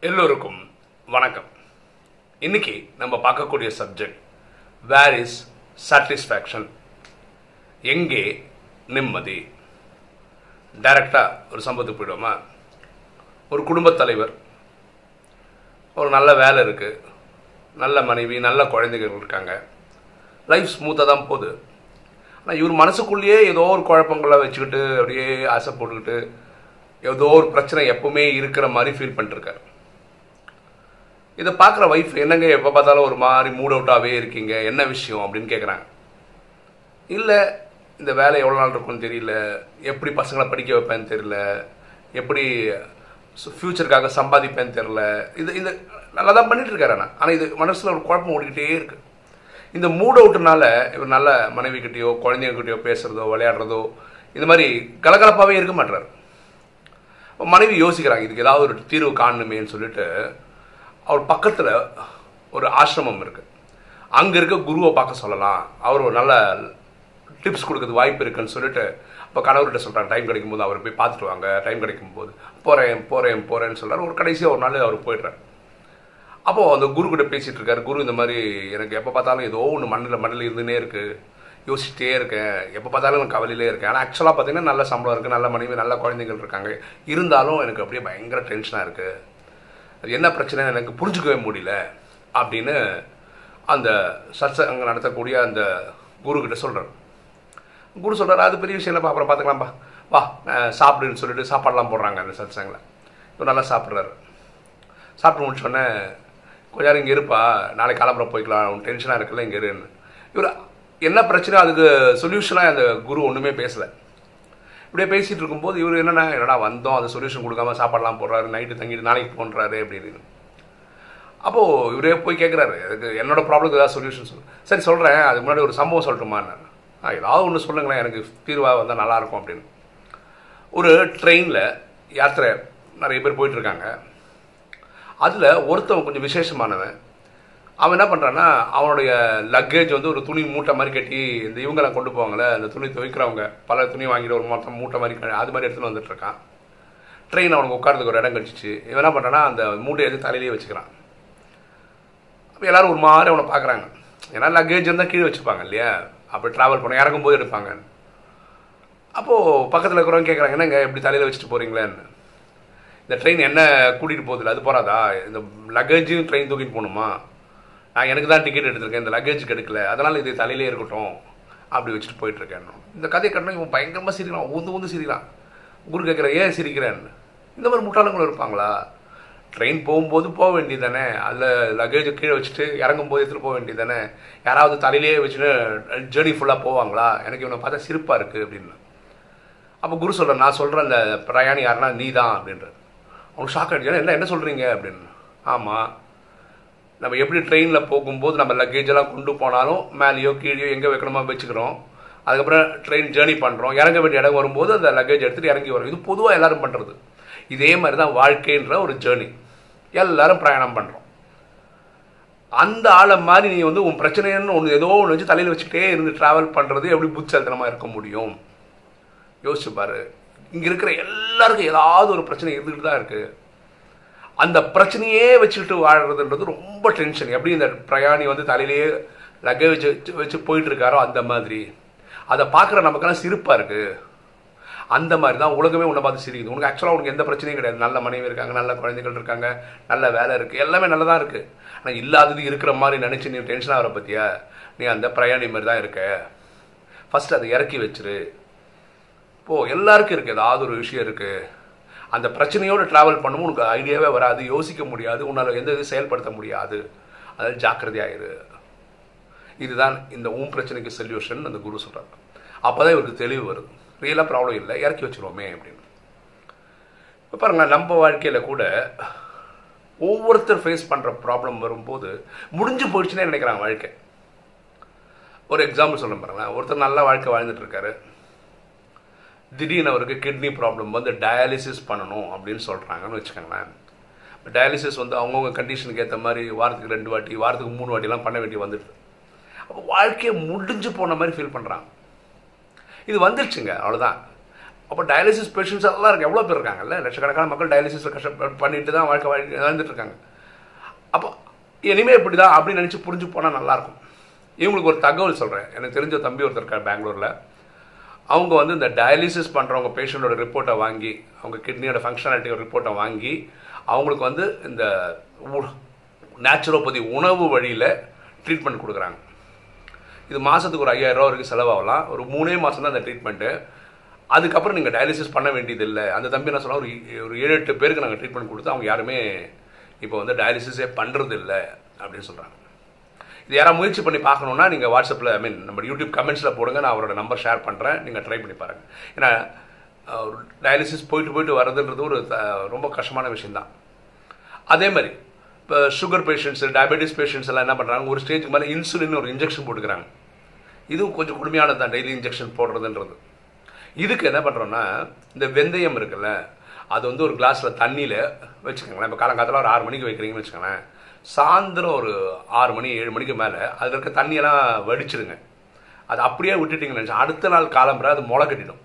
எல்லோருக்கும் வணக்கம். இன்னைக்கு நம்ம பார்க்கக்கூடிய சப்ஜெக்ட் வேர் இஸ் சாட்டிஸ்ஃபேக்ஷன், எங்கே நிம்மதி. டைரக்டாக ஒரு சம்பவத்துக்கு போயிடுவோமா? ஒரு குடும்பத் தலைவர், ஒரு நல்ல வேலை இருக்குது, நல்ல மனைவி, நல்ல குழந்தைகள் இருக்காங்க, லைஃப் ஸ்மூத்தாக தான் போகுது. ஆனால் இவர் மனசுக்குள்ளேயே ஏதோ ஒரு குழப்பங்களை வச்சுக்கிட்டு அப்படியே ஆசை போட்டுக்கிட்டு ஏதோ ஒரு பிரச்சனை எப்பவுமே இருக்கிற மாதிரி ஃபீல் பண்ணிட்டுருக்காரு. இதை பார்க்குற ஒய்ஃப், என்னங்க எப்போ பார்த்தாலும் ஒரு மாதிரி மூட் அவுட்டாகவே இருக்கீங்க, என்ன விஷயம் அப்படின்னு கேட்குறாங்க. இல்லை, இந்த வேலை எவ்வளோ நாள் இருக்குன்னு தெரியல, எப்படி பசங்களை படிக்க வைப்பேன்னு தெரியல, எப்படி ஃப்யூச்சருக்காக சம்பாதிப்பேன்னு தெரில, இது நல்லா தான் பண்ணிட்டு இருக்காரு. ஆனால் இது மனசில் ஒரு குழப்பம் ஓடிக்கிட்டே இருக்கு. இந்த மூட் அவுட்டுனால இவர் நல்ல மனைவிக்கிட்டேயோ குழந்தைங்கக்கிட்டேயோ பேசுகிறதோ விளையாடுறதோ இந்த மாதிரி கலகலப்பாகவே இருக்க மாட்டுறாரு. மனைவி யோசிக்கிறாங்க, இதுக்கு ஏதாவது ஒரு தீர்வு காணணுமேன்னு சொல்லிட்டு அவர் பக்கத்தில் ஒரு ஆசிரமம் இருக்குது, அங்கே இருக்க குருவை பார்க்க சொல்லலாம், அவர் ஒரு நல்ல டிப்ஸ் கொடுக்குறது வாய்ப்பு இருக்குன்னு சொல்லிட்டு இப்போ கணவர்கிட்ட சொல்கிறாங்க, டைம் கிடைக்கும் போது அவர் போய் பார்த்துட்டு வாங்க, டைம் கிடைக்கும் போது போகிறேன்னு சொல்கிறார். ஒரு கடைசியாக ஒரு நாள் அவர் போய்ட்றார். அப்போது அந்த குரு கிட்ட பேசிகிட்டு இருக்காரு. குரு, இந்த மாதிரி எனக்கு எப்போ பார்த்தாலும் ஏதோ ஒன்று மண்ணில் இருந்துன்னே இருக்குது, யோசிச்சிட்டே இருக்கேன், எப்போ பார்த்தாலும் எனக்கு கவலையிலே இருக்கேன். ஆனால் ஆக்சுவலாக பார்த்தீங்கன்னா நல்ல சம்பளம் இருக்குது, நல்ல மனைவி, நல்ல குழந்தைகள் இருக்காங்க, இருந்தாலும் எனக்கு அப்படியே பயங்கர டென்ஷனாக இருக்குது, அது என்ன பிரச்சனை எனக்கு புரிஞ்சுக்கவே முடியல அப்படின்னு அந்த அங்கே நடத்தக்கூடிய அந்த குருக்கிட்ட சொல்கிறார். குரு சொல்கிறார், அது பெரிய விஷயம் இல்லைப்பா, அப்புறம் பார்த்துக்கலாம்ப்பா, வா சாப்பிடுன்னு சொல்லிட்டு சாப்பாடெலாம் போடுறாங்க அந்த சத்சங்கில். இப்போ நல்லா சாப்பிட்றாரு. சாப்பிட்டு முடிச்சோடனே, கொஞ்ச நேரம் இங்கே இருப்பா, நாளைக்கு கிளம்புற போய்க்கலாம், உன் டென்ஷனாக இருக்குல்ல, இங்கே இருன்னு. இவர் என்ன பிரச்சனை அதுக்கு சொல்யூஷனாக அந்த குரு ஒன்றுமே பேசலை. இப்படியே பேசிகிட்டு இருக்கும்போது இவர் என்னடா வந்தோம், அந்த சொல்யூஷன் கொடுக்காம சாப்பாடெலாம் போடுறாரு, நைட்டு தங்கிட்டு நாளைக்கு போன்றாரு அப்படின்னு. அப்போது இவரே போய் கேட்குறாரு, அதுக்கு என்னோட ப்ராப்ளத்துக்கு ஏதாவது சொல்யூஷன் சொல்லு. சரி சொல்கிறேன், அதுக்கு முன்னாடி ஒரு சம்பவம் சொல்லட்டுமான்னு. ஏதாவது ஒன்று சொல்லுங்களேன், எனக்கு தீர்வாக வந்தால் நல்லாயிருக்கும் அப்படின்னு. ஒரு ட்ரெயினில் யாத்திரை நிறைய பேர் போயிட்டுருக்காங்க. அதில் ஒருத்தவன் கொஞ்சம் விசேஷமானவன். அவன் என்ன பண்ணுறான்னா, அவனுடைய லக்கேஜ் வந்து ஒரு துணி மூட்டை மாதிரி கட்டி, இந்த இவங்கெல்லாம் கொண்டு போவாங்களே, அந்த துணி துவைக்கிறவங்க பல துணி வாங்கிட்டு ஒரு மொத்தம் மூட்டை மாதிரி அது மாதிரி எடுத்துகிட்டு வந்துட்டுருக்கான். ட்ரெயின் அவனுக்கு உட்காரதுக்கு ஒரு இடம் கழிச்சிச்சு. இவன் என்ன பண்ணுறான்னா, அந்த மூட்டையை எடுத்து தலையிலேயே வச்சுக்கிறான். அப்போ எல்லோரும் ஒரு மாதிரி அவனை பார்க்குறாங்க. ஏன்னா லக்கேஜ் இருந்தால் கீழே வச்சுப்பாங்க இல்லையா, அப்போ ட்ராவல் பண்ண இறங்கும்போது எடுப்பாங்க. அப்போது பக்கத்தில் இருக்கிறவங்க கேட்குறாங்க, என்னங்க எப்படி தலையில் வச்சுட்டு போகிறீங்களேன்னு. இந்த ட்ரெயின் என்ன கூட்டிகிட்டு போகுதில்ல, அது போகாதா, இந்த லக்கேஜையும் ட்ரெயின் தூக்கிட்டு போகணுமா, நான் எனக்கு தான் டிக்கெட் எடுத்திருக்கேன், இந்த லக்கேஜுக்கு எடுக்கல, அதனால் இது தலையிலே இருக்கட்டும், அப்படி வச்சுட்டு போயிட்டுருக்கேன். இந்த கதையை கட்டணும் இவன் பயங்கரமாக சிரிக்கிறான், ஊந்து சிரிக்கிறான். குரு கேட்குற, ஏன் சிரிக்கிறேன்னு. இந்த மாதிரி முட்டாளங்களும் இருப்பாங்களா? ட்ரெயின் போகும்போது போக வேண்டியது தானே, அதில் லக்கேஜை கீழே வச்சுட்டு இறங்கும்போது எடுத்துகிட்டு போக வேண்டியது தானே, யாராவது தலையிலே வச்சுட்டு ஜேர்னி ஃபுல்லாக போவாங்களா? எனக்கு இவனை பார்த்தா சிரிப்பாக இருக்குது அப்படின்னு. அப்போ குரு சொல்கிறேன், நான் சொல்கிறேன், அந்த பிரயாணி யாருன்னா நீ தான் அப்படின்ற. அவனுக்கு ஷாக் ஆகிடுச்சு, என்ன சொல்கிறீங்க அப்படின்னு. ஆமாம், நம்ம எப்படி ட்ரெயினில் போகும்போது நம்ம லக்கேஜெல்லாம் கொண்டு போனாலும் மேலேயோ கீழேயோ எங்கே வைக்கணுமோ வச்சுக்கிறோம், அதுக்கப்புறம் ட்ரெயின் ஜேர்னி பண்ணுறோம், இறங்க வேண்டிய இடம் வரும்போது அந்த லக்கேஜ் எடுத்துகிட்டு இறங்கி வரும். இது பொதுவாக எல்லோரும் பண்ணுறது. இதே மாதிரி தான் வாழ்க்கைன்ற ஒரு ஜேர்னி, எல்லோரும் பிரயாணம் பண்ணுறோம். அந்த ஆளை மாதிரி நீ வந்து உன் பிரச்சனைன்னு ஒன்று ஏதோ ஒன்று வச்சு தலையில் வச்சுக்கிட்டே இருந்து ட்ராவல் பண்ணுறது எப்படி புத்திசாலித்தனமாக இருக்க முடியும்? யோசிச்சு பாரு. இங்கே இருக்கிற எல்லாருக்கும் ஏதாவது ஒரு பிரச்சனை இருந்துகிட்டு தான் இருக்குது. அந்த பிரச்சனையே வச்சுக்கிட்டு வாழ்கிறதுன்றது ரொம்ப டென்ஷன். எப்படி இந்த பிரயாணி வந்து தலையிலேயே லக்கேஜ் வச்சு போயிட்டுருக்காரோ அந்த மாதிரி. அதை பார்க்குற நமக்கெல்லாம் சிரிப்பாக இருக்குது. அந்த மாதிரி தான் உலகமே உன்னை பார்த்து சிரிக்குது. உனக்கு ஆக்சுவலாக உனக்கு எந்த பிரச்சனையும் கிடையாது. நல்ல மனைவி இருக்காங்க, நல்ல குழந்தைகள் இருக்காங்க, நல்ல வேலை இருக்குது, எல்லாமே நல்லதாக இருக்குது. ஆனால் இல்லாதது இருக்கிற மாதிரி நினச்சி நீ டென்ஷன் ஆகிற பற்றியா, நீ அந்த பிரயாணி மாதிரி தான் இருக்க. ஃபஸ்ட்டு அதை இறக்கி வச்சிரு. இப்போது எல்லாருக்கும் இருக்குது, ஏதாவது ஒரு விஷயம் இருக்குது. அந்த பிரச்சனையோடு ட்ராவல் பண்ணும்போது உனக்கு ஐடியாவே வராது, யோசிக்க முடியாது, உன்னால் எந்த இது செயல்படுத்த முடியாது. அதாவது ஜாக்கிரதையாயிரு. இதுதான் இந்த பிரச்சனைக்கு சொல்யூஷன் அந்த குரு சொல்கிறார். அப்போ தான் இவருக்கு தெளிவு வருது, ரியலாக ப்ராப்ளம் இல்லை, இறக்கி வச்சுருவோமே அப்படின்னு. இப்போ பாருங்கள், நம்ம வாழ்க்கையில் கூட ஒவ்வொருத்தர் ஃபேஸ் பண்ணுற ப்ராப்ளம் வரும்போது முடிஞ்சு போயிடுச்சுன்னே நினைக்கிறாங்க வாழ்க்கை. ஒரு எக்ஸாம்பிள் சொல்ல பாருங்களேன். ஒருத்தர் நல்ல வாழ்க்கை வாழ்ந்துட்டுருக்காரு, திடீர்னு அவருக்கு கிட்னி ப்ராப்ளம் வந்து டயாலிசிஸ் பண்ணணும் அப்படின்னு சொல்கிறாங்கன்னு வச்சுக்கோங்களேன். டயாலிசிஸ் வந்து அவங்கவுங்க கண்டிஷனுக்கு ஏற்ற மாதிரி வாரத்துக்கு 2 வாட்டி, வாரத்துக்கு 3 வாட்டிலாம் பண்ண வேண்டி வந்துடுது. அப்போ வாழ்க்கையை முடிஞ்சு போன மாதிரி ஃபீல் பண்ணுறாங்க. இது வந்துடுச்சுங்க, அவ்வளோதான். அப்போ டயாலிசிஸ் பேஷண்ட்ஸ் எல்லாம் இருக்கு, எவ்வளோ பேர் இருக்காங்கல்ல, லட்சக்கணக்கான மக்கள் டயாலிசிஸில் பண்ணிட்டு தான் வாழ்க்கை வாழ்ந்துட்டு இருக்காங்க. அப்போ இனிமேல் இப்படி தான் அப்படின்னு நினச்சி புரிஞ்சு போனால் நல்லாயிருக்கும். இவங்களுக்கு ஒரு தகவல் சொல்கிறேன். எனக்கு தெரிஞ்ச தம்பி ஒருத்தர் இருக்கார் பெங்களூரில். அவங்க வந்து இந்த டயாலிசிஸ் பண்ணுறவங்க பேஷண்ட்டோட ரிப்போர்ட்டை வாங்கி, அவங்க கிட்னியோட ஃபங்க்ஷனாலிட்டியோட ரிப்போர்ட்டை வாங்கி அவங்களுக்கு வந்து இந்த நேச்சுரோபதி உணவு வழியில் ட்ரீட்மெண்ட் கொடுக்குறாங்க. இது மாதத்துக்கு ஒரு 5000 ரூபா வரைக்கும் செலவாகலாம். ஒரு 3 மாதம் தான் அந்த ட்ரீட்மெண்ட்டு. அதுக்கப்புறம் நீங்கள் டயாலிசிஸ் பண்ண வேண்டியது இல்லை. அந்த தம்பி என்ன சொன்னால் ஒரு 7-8 பேருக்கு நாங்கள் ட்ரீட்மெண்ட் கொடுத்து அவங்க யாருமே இப்போ வந்து டயாலிசிஸே பண்ணுறது இல்லை அப்படின்னு சொல்கிறாங்க. இது யாராவது முயற்சி பண்ணி பார்க்கணுன்னா நீங்கள் வாட்ஸ்அப்பில் நம்ம யூடியூப் கமெண்ட்ஸில் போடுங்க, நான் அவரோட நம்பர் ஷேர் பண்ணுறேன், நீங்கள் ட்ரை பண்ணி பாருங்கள். ஏன்னா டயாலிசிஸ் போயிட்டு வர்றதுன்றது ஒரு ரொம்ப கஷ்டமான விஷயந்தான். அதே மாதிரி இப்போ சுகர் பேஷண்ட்ஸு, டயபெட்டிஸ் பேஷண்ட்ஸ் எல்லாம் என்ன பண்ணுறாங்க, ஒரு ஸ்டேஜுக்கு மேலே இன்சுலின் ஒரு இன்ஜெக்ஷன் போட்டுக்கிறாங்க. இதுவும் கொஞ்சம் கொடுமையானது தான், டெய்லி இன்ஜெக்ஷன் போடுறதுன்றது. இதுக்கு என்ன பண்ணுறோன்னா, இந்த வெந்தயம் இருக்குல்ல, அது வந்து ஒரு கிளாஸில் தண்ணியில் வச்சுக்கோங்களேன். இப்போ காலங்காலத்தில் ஒரு 6 மணிக்கு வைக்கிறீங்கன்னு வச்சுக்கோங்களேன், சாயந்தரம் ஒரு 6 மணி 7 மணிக்கு மேலே அதில் இருக்க தண்ணியெல்லாம் வடிச்சிடுங்க. அது அப்படியே விட்டுட்டிங்கன்னு நினச்சா அடுத்த நாள் காலம்புற அது முளை கட்டிடும்.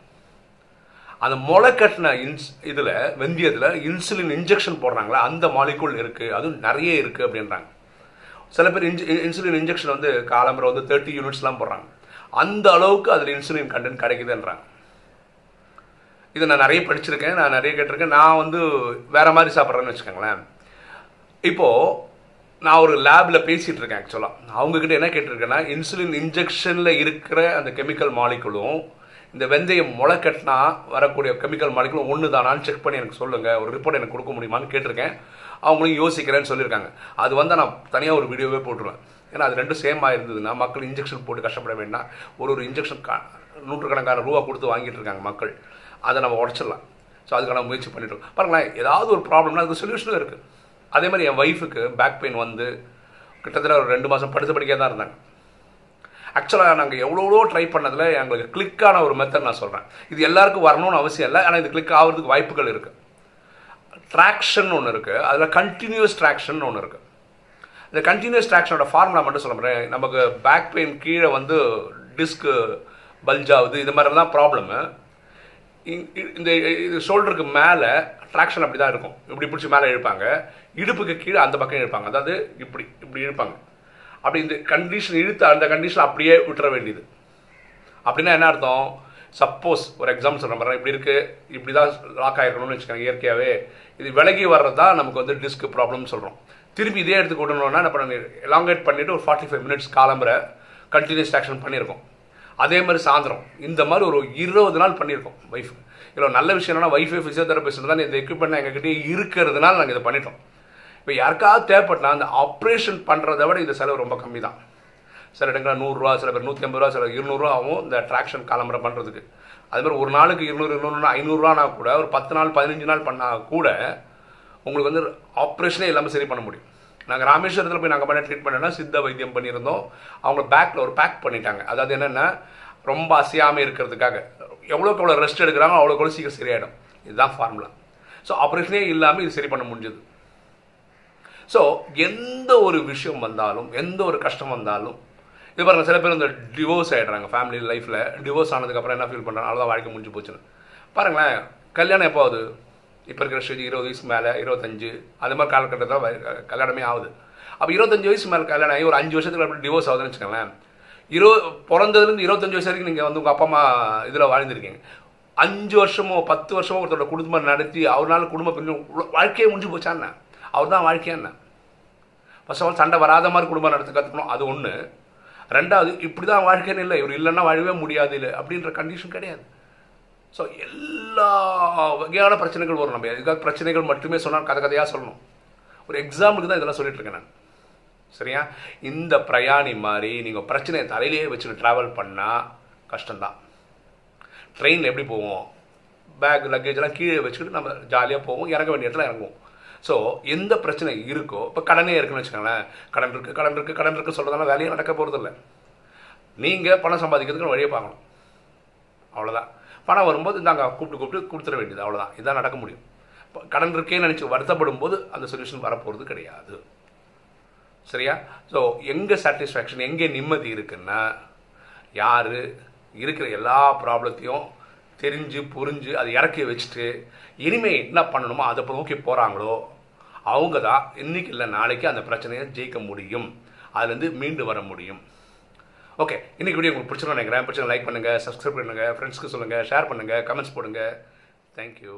அந்த முளை கட்டின இதில் வெந்தயத்தில் இன்சுலின் இன்ஜெக்ஷன் போடுறாங்களா, அந்த மாலிகுல் இருக்குது, அதுவும் நிறைய இருக்குது அப்படின்றாங்க. சில பேர் இன்சுலின் இன்ஜெக்ஷன் வந்து காலம்புற வந்து 30 யூனிட்ஸ்லாம் போடுறாங்க. அந்த அளவுக்கு அதில் இன்சுலின் கண்டென்ட் கிடைக்குதுன்றாங்க. இதை நான் நிறைய படிச்சிருக்கேன், நான் நிறைய கேட்டிருக்கேன். நான் வந்து வேறு மாதிரி சாப்பிட்றேன்னு வச்சுக்கோங்களேன். இப்போது நான் ஒரு லேபில் பேசிகிட்டு இருக்கேன். ஆக்சுவலாக அவங்கக்கிட்ட என்ன கேட்டிருக்கேன்னா, இன்சுலின் இன்ஜெக்ஷனில் இருக்கிற அந்த கெமிக்கல் மாலிகுலும் இந்த வெந்தயம் முளை கட்டினா வரக்கூடிய கெமிக்கல் மாலிகுலும் ஒன்று தானான்னு செக் பண்ணி எனக்கு சொல்லுங்கள், ஒரு ரிப்போர்ட் எனக்கு கொடுக்க முடியுமான்னு கேட்டிருக்கேன். அவங்களும் யோசிக்கிறேன்னு சொல்லியிருக்காங்க. அது வந்து நான் தனியாக ஒரு வீடியோவே போட்டுருவேன். ஏன்னா அது ரெண்டும் சேமாக இருந்ததுன்னா மக்கள் இன்ஜெக்ஷன் போட்டு கஷ்டப்பட வேண்டாம். ஒரு இன்ஜெக்ஷன் நூற்றுக்கணக்கான ரூபா கொடுத்து வாங்கிட்டு இருக்காங்க மக்கள். அதை நம்ம உடச்சிடலாம். ஸோ அதுக்கான முயற்சி பண்ணிட்டோம். பாருங்களேன், ஏதாவது ஒரு ப்ராப்ளம்னா அதுக்கு சொல்யூஷனும் இருக்குது. அதே மாதிரி என் ஒய்ஃபுக்கு பேக் பெயின் வந்து கிட்டத்தட்ட ஒரு 2 மாதம் படுத்து படிக்க தான் இருந்தாங்க. ஆக்சுவலாக நாங்கள் எவ்வளோ ட்ரை பண்ணதில் எங்களுக்கு கிளிக்கான ஒரு மெத்தட் நான் சொல்கிறேன். இது எல்லாருக்கும் வரணும்னு அவசியம் இல்லை, ஆனால் இது கிளிக் ஆகிறதுக்கு வாய்ப்புகள் இருக்குது. ட்ராக்ஷன் ஒன்று இருக்குது, அதில் கண்டினியூஸ் ட்ராக்ஷன் ஒன்று இருக்குது. இந்த கண்டினியூஸ் ட்ராக்ஷனோட ஃபார்முலா மட்டும் சொல்ல முடியும். நமக்கு பேக் பெயின் கீழே வந்து டிஸ்க்கு பல்ஜ் ஆகுது, இது மாதிரி தான் ப்ராப்ளமு. இந்த இது ஷோல்டருக்கு மேலே ட்ராக்ஷன் அப்படி தான் இருக்கும். இப்படி பிடிச்சி மேலே இழுப்பாங்க, இடுப்புக்கு கீழே அந்த பக்கம் இழுப்பாங்க. அதாவது இப்படி இழுப்பாங்க. அப்படி இந்த கண்டிஷன் இழுத்து அந்த கண்டிஷன் அப்படியே விட்டுற வேண்டியது. அப்படின்னா என்ன அர்த்தம், சப்போஸ் ஒரு எக்ஸாம்பிள் சொல்கிற மாதிரி இப்படி இருக்குது, இப்படி தான் லாக் ஆகிருக்கணும்னு வச்சுக்கோங்க. இயற்கையாகவே இது விலகி வர்றது தான் நமக்கு வந்து டிஸ்க் ப்ராப்ளம்னு சொல்கிறோம். திருப்பி இதே எடுத்து விடணும்னா என்ன பண்ண, எலாங்கேட் பண்ணிவிட்டு ஒரு 45 மினிட்ஸ் காலம்புற கண்டினியூஸ் ஆக்ஷன் பண்ணியிருக்கோம். அதே மாதிரி சாயந்தரம் இந்த மாதிரி ஒரு 20 நாள் பண்ணியிருக்கோம் ஒய்ஃப். இதில் நல்ல விஷயம் என்னன்னா, ஒய்ஃபை ஃபிசியோதெரபிஸ்ட் தான் இந்த எக்யூப்மெண்ட் எங்ககிட்ட இருக்கிறதுனால நாங்கள் இதை பண்ணிட்டோம். இப்போ யாருக்காவது தேவைப்பட்டா அந்த ஆப்ரேஷன் பண்ணுறதை விட இந்த செலவு ரொம்ப கம்மி தான். சில இடங்களில் 100 ரூபா, சில பேர் 150 ரூபா, சில 200 ரூபா ஆகும் இந்த ட்ராக்ஷன் காலம்பரை பண்ணுறதுக்கு. அதுமாதிரி ஒரு நாளுக்கு 200 500 ரூபானா கூட ஒரு 10 நாள் 15 நாள் பண்ணால் கூட உங்களுக்கு வந்து ஆப்ரேஷனே எல்லாமே சரி பண்ண முடியும். நாங்கள் ராமேஸ்வரத்தில் போய் நாங்கள் பண்ண ட்ரீட்மெண்ட்னா சித்த வைத்தியம் பண்ணியிருந்தோம். அவங்க பேக்கில் ஒரு பேக் பண்ணிட்டாங்க. அதாவது என்னென்னா, ரொம்ப அசையாமல் இருக்கிறதுக்காக எவ்வளோக்கு எவ்வளோ ரெஸ்ட் எடுக்கிறாங்க அவ்வளோக்கு எவ்வளோ சீக்கிரம் சரியாயிடும். இதுதான் ஃபார்முலா. ஸோ ஆப்ரேஷனே இல்லாமல் இது சரி பண்ண முடிஞ்சது. ஸோ எந்த ஒரு விஷயம் வந்தாலும், எந்த ஒரு கஷ்டம் வந்தாலும், இது பாருங்கள், சில பேர் இந்த டிவோர்ஸ் ஆகிடுறாங்க ஃபேமிலி லைஃப்பில். டிவோர்ஸ் ஆனதுக்கப்புறம் என்ன ஃபீல் பண்ணுறாங்க, அவ்வளோதான் வாழ்க்கை முடிஞ்சு போச்சுன்னு. பாருங்களேன், கல்யாணம் எப்போ ஆகுது, இப்போ இருக்கிற ஸ்டேஜ் 20 வயசு மேலே, 25 அது மாதிரி காலகட்டத்தில் கல்யாணமே ஆகுது. அப்போ 25 வயசு மேலே கல்யாணம் ஆகி ஒரு 5 வருஷத்துக்கு அப்படி டிவோர்ஸ் ஆகுதுன்னு வச்சுக்கோங்களேன். பிறந்ததுலேருந்து 25 வயசு வரைக்கும் நீங்கள் வந்து உங்கள் அப்பா அம்மா இதில் வாழ்ந்துருக்கீங்க. 5 வருஷமோ 10 வருஷமோ ஒருத்தரோட குடும்பம் நடத்தி அவரால் குடும்பம் கொஞ்சம் வாழ்க்கையே முடிஞ்சு போச்சான்னு அவர் தான் வாழ்க்கையான்னு. ஃபர்ஸ்ட் ஆஃப் ஆல் சண்டை வராத மாதிரி குடும்பம் நடத்த கற்றுக்கணும், அது ஒன்று. ரெண்டாவது, இப்படி தான் வாழ்க்கைன்னு இல்லை, இவர் இல்லைன்னா வாழவே முடியாது இல்லை அப்படின்ற கண்டிஷன் கிடையாது. ஸோ எல்லா வகையான பிரச்சனைகள் வரும். நம்ம எதுக்காக பிரச்சனைகள் மட்டுமே சொன்னால் கதையாக சொல்லணும். ஒரு எக்ஸாம்பிளுக்கு தான் இதெல்லாம் சொல்லிட்டு இருக்கேன் நான். சரியா? இந்த பிரயாணி மாதிரி நீங்கள் பிரச்சனையை தலையிலேயே வச்சுட்டு ட்ராவல் பண்ணால் கஷ்டம்தான். ட்ரெயினில் எப்படி போவோம், பேக் லக்கேஜெல்லாம் கீழே வச்சுக்கிட்டு நம்ம ஜாலியாக போவோம், இறங்க வேண்டிய இடத்துல இறங்குவோம். ஸோ எந்த பிரச்சனை இருக்கோ, இப்போ கடனே இருக்குன்னு வச்சுக்கோங்களேன், கடன் இருக்குது சொல்கிறதால வேலையும் நடக்க போகிறதில்ல. நீங்கள் பணம் சம்பாதிக்கிறதுக்கு வழியை பார்க்கணும், அவ்வளோதான். பணம் வரும்போது நாங்கள் கூப்பிட்டு கொடுத்துட வேண்டியது, அவ்வளோதான். இதுதான் நடக்க முடியும். இப்போ கடன் இருக்கேன்னு நினச்சி வருத்தப்படும் போது அந்த சொல்யூஷன் வரப்போகிறது கிடையாது. சரியா? ஸோ எங்கே சாட்டிஸ்ஃபேக்ஷன், எங்கே நிம்மதி இருக்குன்னா, யார் இருக்கிற எல்லா ப்ராப்ளத்தையும் தெரிஞ்சு புரிஞ்சு அதை இறக்கி வச்சுட்டு இனிமேல் என்ன பண்ணணுமோ அதை நோக்கி போகிறாங்களோ அவங்க தான் இன்றைக்கி இல்லை நாளைக்கு அந்த பிரச்சனையை ஜெயிக்க முடியும், அதுலேருந்து மீண்டு வர முடியும். ஓகே, இன்றைக்கி வீடியோ உங்களுக்கு பிடிச்சிருக்கோம் நினைக்கிறேன். பிடிச்சா லைக் பண்ணுங்கள், சப்ஸ்கிரைப் பண்ணுங்கள், ஃப்ரெண்ட்ஸ்க்கு சொல்லுங்கள், ஷேர் பண்ணுங்கள், கமெண்ட்ஸ் போடுங்க. தேங்க்யூ.